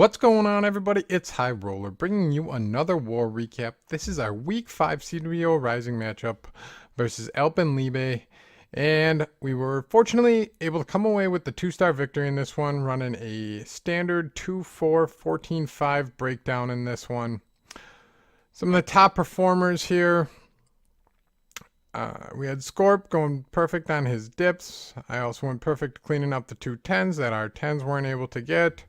What's going on, everybody? It's High Roller bringing you another war recap. This is our Week 5 CWL Rising matchup versus Alpenlibe, and we were fortunately able to come away with the 2-star victory in this one, running a standard 2-4, 14-5 breakdown in this one. Some of the top performers here. We had Scorp going perfect on his dips. I also went perfect cleaning up the 2 10s that our 10s weren't able to get.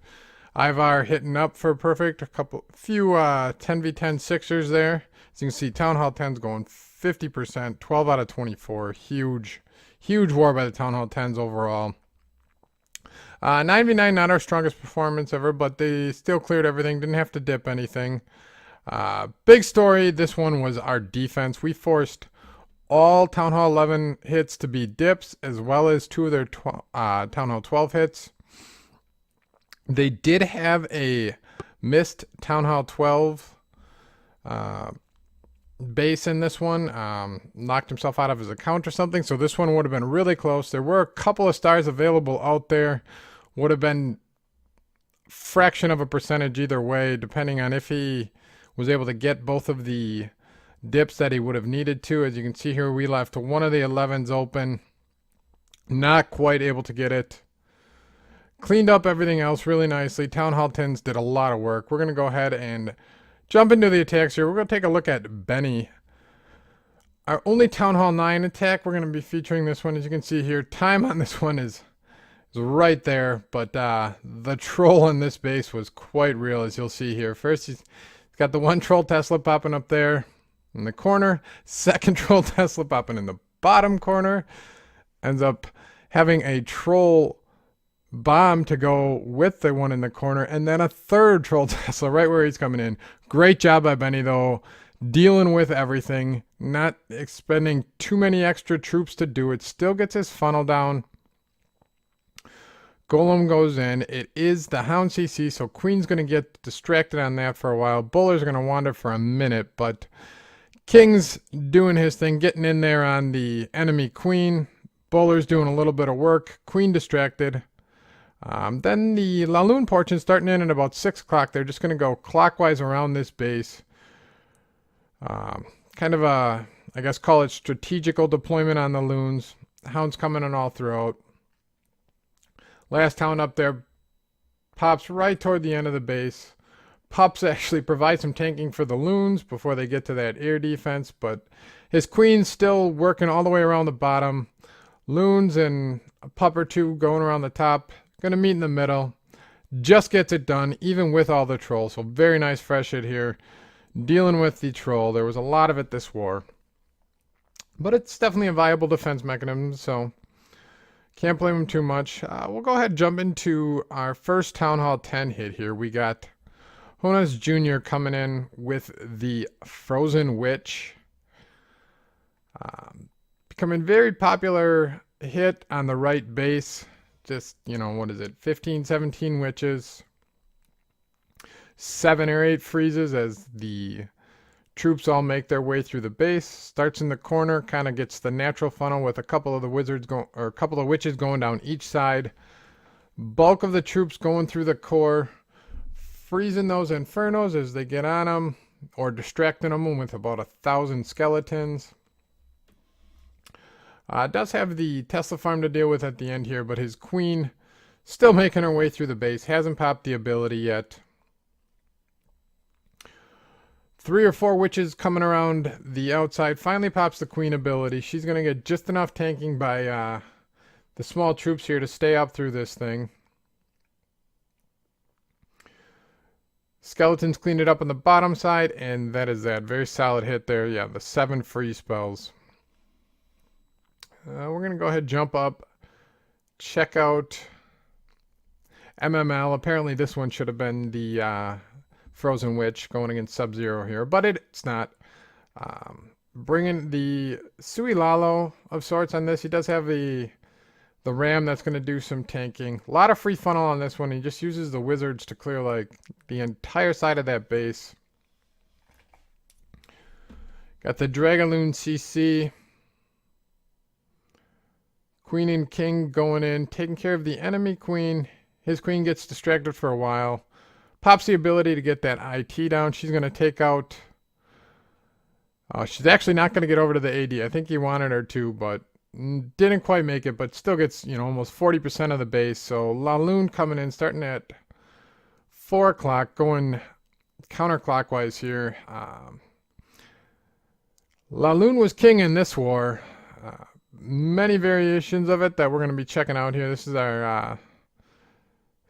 Ivar hitting up for perfect, few 10v10 sixers there. As you can see, Town Hall 10's going 50%, 12 out of 24. Huge war by the Town Hall 10s overall. 9v9, not our strongest performance ever, but they still cleared everything, didn't have to dip anything. Big story, this one was our defense. We forced all Town Hall 11 hits to be dips, as well as 2 of their Town Hall 12 hits. They did have a missed Town Hall 12 base in this one. Knocked himself out of his account or something, so this one would have been really close. There were a couple of stars available out there. Would have been fraction of a percentage either way, depending on if he was able to get both of the dips that he would have needed to. As you can see here, we left one of the 11s open. Not quite able to get it. Cleaned up everything else really nicely. Town Hall 10s did a lot of work. We're going to go ahead and jump into the attacks here. We're going to take a look at Benny. Our only Town Hall 9 attack. We're going to be featuring this one. As you can see here, time on this one is right there. But the troll in this base was quite real, as you'll see here. First, he's got the one troll Tesla popping up there in the corner. Second troll Tesla popping in the bottom corner. Ends up having a troll bomb to go with the one in the corner, and then a third troll Tesla right where he's coming in. Great job by Benny, though, dealing with everything, not expending too many extra troops to do it. Still gets his funnel down. Golem goes in. It is the Hound CC, so Queen's going to get distracted on that for a while. Buller's going to wander for a minute, but King's doing his thing, getting in there on the enemy Queen. Buller's doing a little bit of work. Queen distracted. Then the Lalo portion starting in at about 6 o'clock. They're just going to go clockwise around this base. Kind of a, I guess, call it strategical deployment on the loons. Hound's coming in all throughout. Last hound up there pops right toward the end of the base. Pups actually provide some tanking for the loons before they get to that air defense, but his queen's still working all the way around the bottom. Loons and a pup or two going around the top. Going to meet in the middle. Just gets it done, even with all the trolls. So very nice fresh hit here. Dealing with the troll. There was a lot of it this war. But it's definitely a viable defense mechanism, so can't blame him too much. We'll go ahead and jump into our first Town Hall 10 hit here. We got Jonas Jr. coming in with the Frozen Witch. Becoming very popular hit on the right base. Just, you know, what is it? 15, 17 witches. 7 or 8 freezes as the troops all make their way through the base. Starts in the corner, kind of gets the natural funnel with a couple of the wizards going, or a couple of witches going down each side. Bulk of the troops going through the core, freezing those infernos as they get on them, or distracting them with about 1,000 skeletons. Does have the Tesla farm to deal with at the end here, but his queen still making her way through the base. Hasn't popped the ability yet. 3 or 4 witches coming around the outside. Finally pops the queen ability. She's going to get just enough tanking by the small troops here to stay up through this thing. Skeletons cleaned it up on the bottom side, and that is that. Very solid hit there. Yeah, the 7 free spells. We're going to go ahead and jump up, check out MML. Apparently this one should have been the Frozen Witch going against Sub-Zero here, but it's not. Bringing the Lalo of sorts on this. He does have the Ram that's going to do some tanking. A lot of free funnel on this one. He just uses the wizards to clear like the entire side of that base. Got the Dragaloon CC. Queen and king going in, taking care of the enemy queen. His queen gets distracted for a while. Pops the ability to get that IT down. She's going to take out... she's actually not going to get over to the AD. I think he wanted her to, but didn't quite make it, but still gets, almost 40% of the base. So Lalo coming in, starting at 4 o'clock, going counterclockwise here. Lalo was king in this war. Many variations of it that we're going to be checking out here. This is our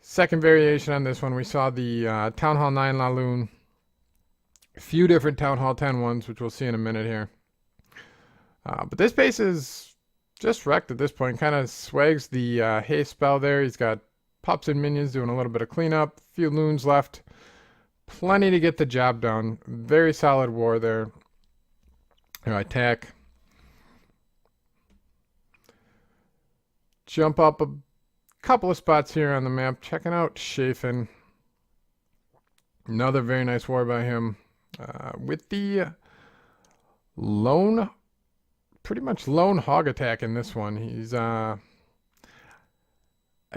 second variation on this one. We saw the Town Hall 9 Lalo. A few different Town Hall 10 ones, which we'll see in a minute here. But this base is just wrecked at this point. Kind of swags the haste spell there. He's got pups and minions doing a little bit of cleanup. A few loons left. Plenty to get the job done. Very solid war there. Attack. Jump up a couple of spots here on the map. Checking out chafing. Another very nice war by him. With the pretty much lone hog attack in this one. He's, I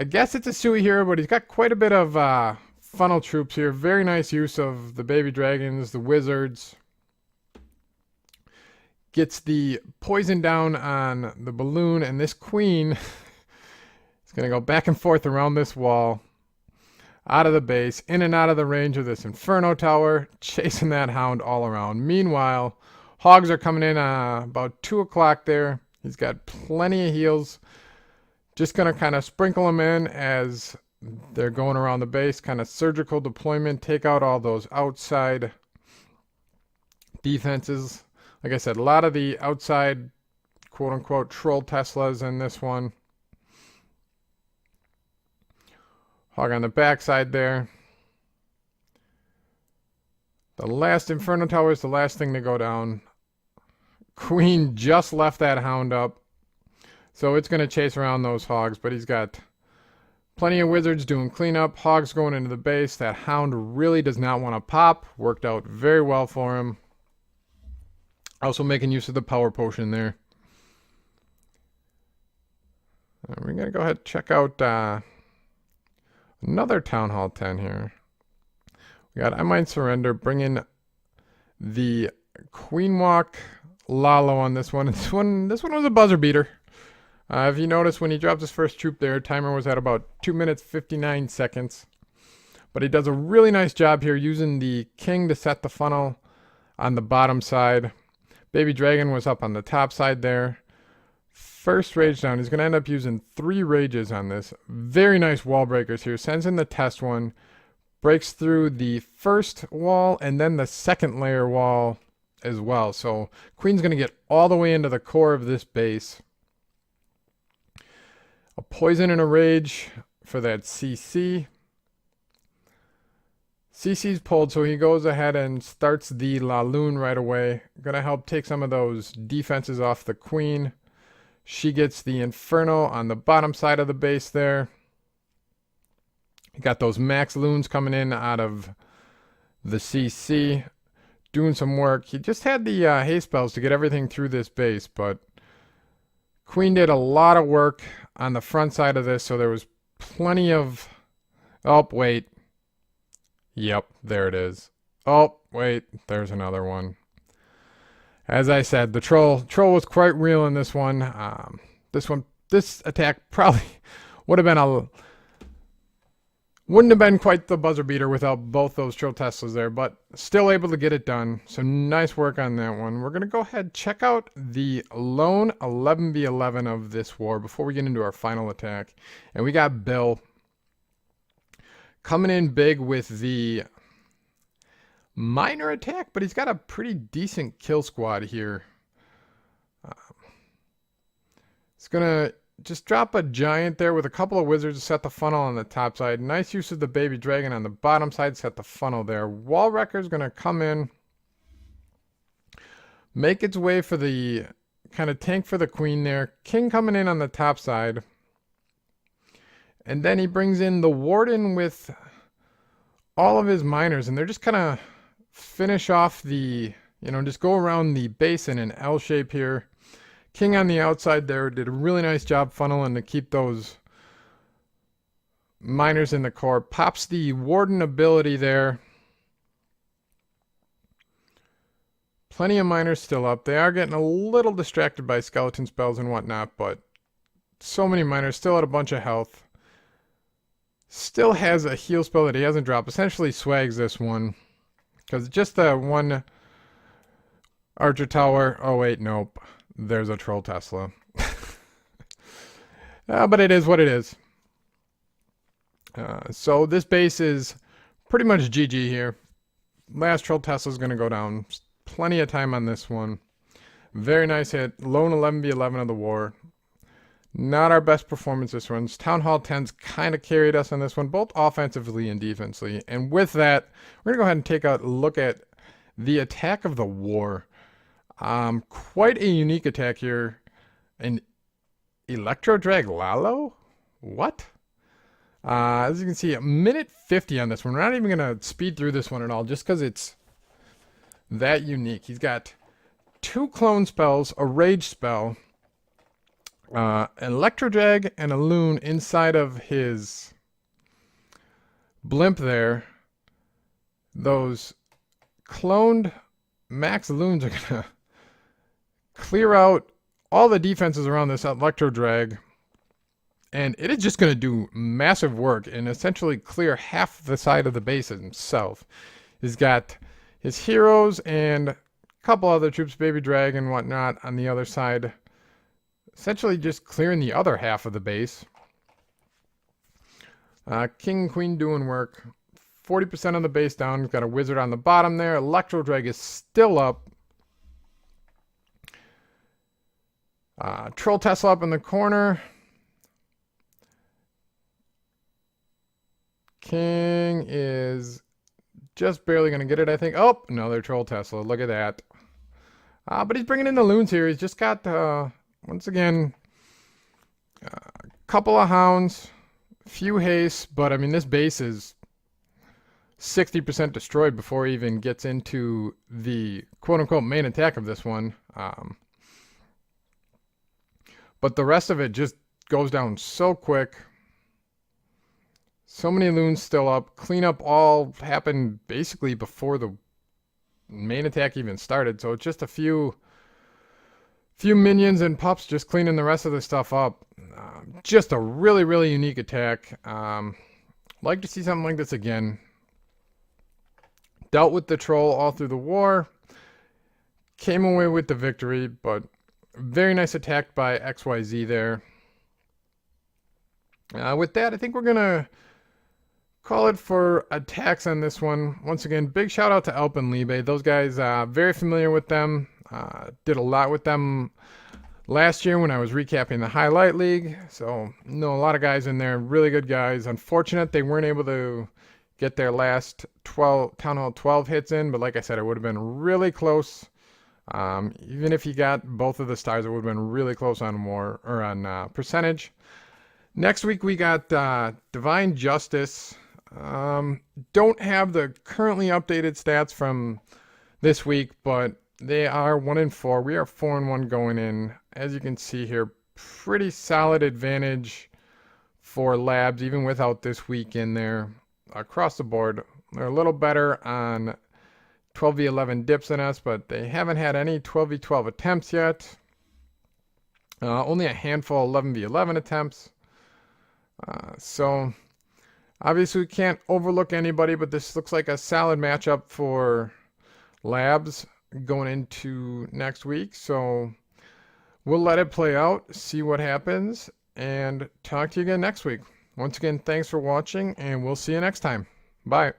guess it's a Sui hero, but he's got quite a bit of funnel troops here. Very nice use of the baby dragons, the wizards. Gets the poison down on the balloon, and this queen is going to go back and forth around this wall. Out of the base, in and out of the range of this Inferno Tower, chasing that hound all around. Meanwhile, hogs are coming in about 2 o'clock there. He's got plenty of heals. Just going to kind of sprinkle them in as they're going around the base. Kind of surgical deployment. Take out all those outside defenses. Like I said, a lot of the outside, quote-unquote, troll Teslas in this one. Hog on the backside there. The last Inferno Tower is the last thing to go down. Queen just left that hound up. So it's going to chase around those hogs, but he's got plenty of wizards doing cleanup. Hogs going into the base. That hound really does not want to pop. Worked out very well for him. Also making use of the power potion there. We're going to go ahead and check out another Town Hall 10 here. We got I Might Surrender, bringing the Queen Walk Lalo on this one. This one was a buzzer beater. If you notice, when he dropped his first troop there, timer was at about 2 minutes 59 seconds. But he does a really nice job here using the king to set the funnel on the bottom side. Baby Dragon was up on the top side there. First rage down. He's going to end up using 3 rages on this. Very nice wall breakers here. Sends in the test one. Breaks through the first wall and then the second layer wall as well. So Queen's going to get all the way into the core of this base. A poison and a rage for that CC. CC's pulled, so he goes ahead and starts the Lalo right away. Gonna help take some of those defenses off the Queen. She gets the Inferno on the bottom side of the base there. You got those max loons coming in out of the CC. Doing some work. He just had the haste spells to get everything through this base, but Queen did a lot of work on the front side of this, so there was plenty of... Oh, wait. Yep, there it is. Oh, wait, there's another one. As I said, the troll was quite real in this one. This attack probably wouldn't have been quite the buzzer beater without both those troll Teslas there, but still able to get it done. So nice work on that one. We're going to go ahead and check out the lone 11v11 of this war before we get into our final attack. And we got Bill coming in big with the minor attack, but he's got a pretty decent kill squad here. He's going to just drop a giant there with a couple of wizards to set the funnel on the top side. Nice use of the baby dragon on the bottom side, set the funnel there. Wall Wrecker's going to come in, make its way for the kind of tank for the queen there. King coming in on the top side. And then he brings in the warden with all of his miners, and they're just kind of finish off the, just go around the base in an L shape here. King on the outside there did a really nice job funneling to keep those miners in the core. Pops the Warden ability there. Plenty of miners still up. They are getting a little distracted by skeleton spells and whatnot, but so many miners, still at a bunch of health. Still has a heal spell that he hasn't dropped. Essentially swags this one. Because just the one Archer Tower. Oh wait, nope. There's a Troll Tesla. But it is what it is. So this base is pretty much GG here. Last Troll Tesla is going to go down. Plenty of time on this one. Very nice hit. Lone 11v11 of the war. Not our best performance this one. Town Hall 10s kind of carried us on this one, both offensively and defensively. And with that, we're going to go ahead and take a look at the attack of the war. Quite a unique attack here. An Electro Drag Lalo? What? As you can see, a minute 50 on this one. We're not even going to speed through this one at all, just because it's that unique. He's got 2 clone spells, a rage spell, an Electro Drag, and a loon inside of his blimp there. Those cloned max loons are going to clear out all the defenses around this Electro Drag. And it is just going to do massive work and essentially clear half the side of the base himself. He's got his heroes and a couple other troops, Baby Dragon and whatnot, on the other side. Essentially just clearing the other half of the base. King and Queen doing work. 40% of the base down. Got a wizard on the bottom there. Electro Drag is still up. Troll Tesla up in the corner. King is just barely going to get it, I think. Oh, another Troll Tesla. Look at that. But he's bringing in the loons here. He's just got, once again, a couple of hounds, few haste. But, I mean, this base is 60% destroyed before he even gets into the quote-unquote main attack of this one. But the rest of it just goes down so quick. So many loons still up. Cleanup all happened basically before the main attack even started. So it's just a few minions and pups just cleaning the rest of the stuff up. Just a really, really unique attack. Like to see something like this again. Dealt with the troll all through the war. Came away with the victory, but very nice attack by XYZ there. With that, I think we're going to call it for attacks on this one. Once again, big shout out to Alpenlibe. Those guys, very familiar with them. Did a lot with them last year when I was recapping the Highlight League. So, know a lot of guys in there. Really good guys. Unfortunate they weren't able to get their last Town Hall 12 hits in. But like I said, it would have been really close. Even if you got both of the stars, it would have been really close on war or on percentage. Next week we got Divine Justice. Don't have the currently updated stats from this week, but they are 1-4. We are 4-1 going in. As you can see here, pretty solid advantage for labs, even without this week in there. Across the board, they're a little better on 12v11 dips than us, but they haven't had any 12v12 attempts yet. Only a handful of 11v11 attempts. So obviously we can't overlook anybody, but this looks like a solid matchup for labs going into next week. So we'll let it play out, see what happens, and talk to you again next week. Once again, thanks for watching, and we'll see you next time. Bye.